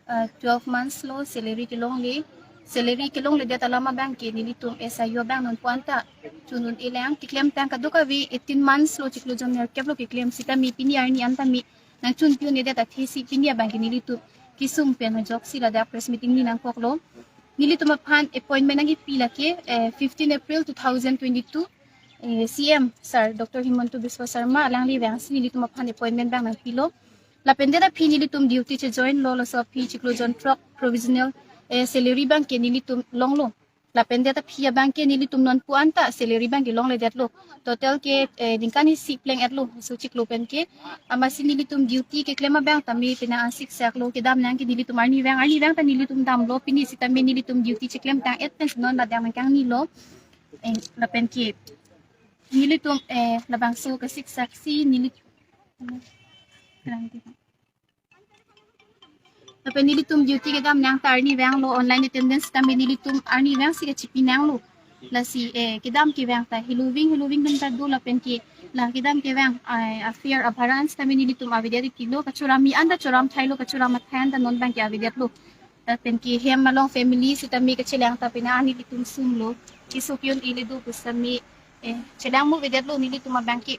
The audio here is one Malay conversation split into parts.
12 months lo salary kilong le data lama bank ke nilitum SIU bank non puanta chunun ilang kiklem tang kaduka vi 18 months lo chiklo jon mer keblo kiklem sita mi pini arni anta mi nang chun piu ne data thisi pini bank ke nilitum kisum pen ma jok sila da press meeting ni nang koklo nilitum aphan appointment nang ipila ke 15 April 2022 CM Sir Dr. Himanto Biswa Sarma alang li bang nilitum aphan appointment bang nang pilo la pendera phi nilitum duty che join lo so phi chiklo jon truck provisional salary bank ke nilitum long la pendeta phi bank ke nilitum non puanta salary bank ke long le detlo total ke dingkani si pleng etlo so chiklo pen ke amasi nilitum duty ke klema bank tami pina an sik sak lo ke dam nang ke nilitum arni bang ta nilitum dam lo pini si tami nilitum duty che klem tang et pen non la dam kang ni lo la pen ke nilitum la bang so ke sik sak si nilitum tapi nilitum duty ke dam nang tar ni bang lo online attendance tami nilitum arni bang si ke chipi nang lo la si kidam ke bang ta hiluving dun ta do la pen ke la kidam ke bang affair appearance tami nilitum avideri kilo kachurami anda churam thailo kachurama than ta non bang ke avidet lo la pen ke hem malong family si tami ke chilang ta pina nilitum sum lo kisukyon ilidu kusami chilang mo videt lo nilitum bang ke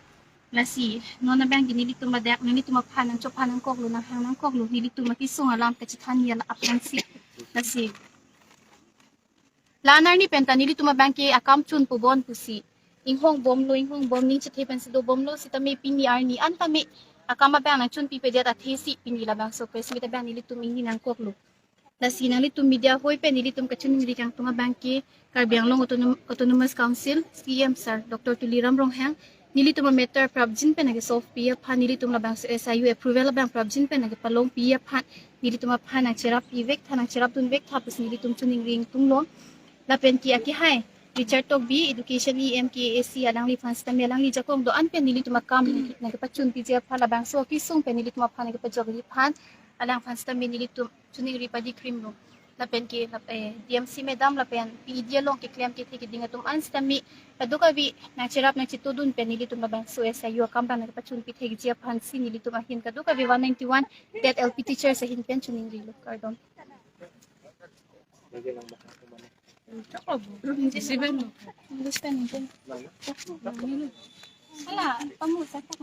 lasi nona bang nilitum madak nilitum phanang chok phanang kok lu nang hang kok lu nilitum makisong alam ka chithan yala apang si lasi lanar ni penta nilitum bang ke akam chun pubon pusi inghong bom ni chithe pen si do bom lo si tami pini arni antami akama bang nang chun pi pe data thesi pini la bang so pes mi ta bang nilitum ini nang kok lu lasi nang litum media hoi pe nilitum kachun ni kang tunga bang ke Karbiang Long Autonomous Council CM Sir Dr. Tuliram Ronghang nilitum meter prabjin pe nagi solve pia phan nilitum la bang SIU approval bang prabjin pe nagi palong pia phan nilitum phan ang cherap ivek thanang cherap dun vek thapus nilitum chuning ring tunglo la pen ki aki hai Richard Tok B education EMKAC alang li fans tam alang li jakong do an pen nilitum kam nagi pachun pija phan la bang so ki sung pen nilitum phan nagi pajog li phan alang fans tam nilitum chuning ri padi cream lo la pen ke la DMC medam la pen PDL long ke claim ke thik dingatum ans tami paduka vi na cherap na chitudun pen nilitum la bang so SIU kam bang pachun pi thik jia phan si nilitum ahin kaduka vi 191 that LP teacher sa hin pen chuning ri lo cardon understand wala pamu sa tak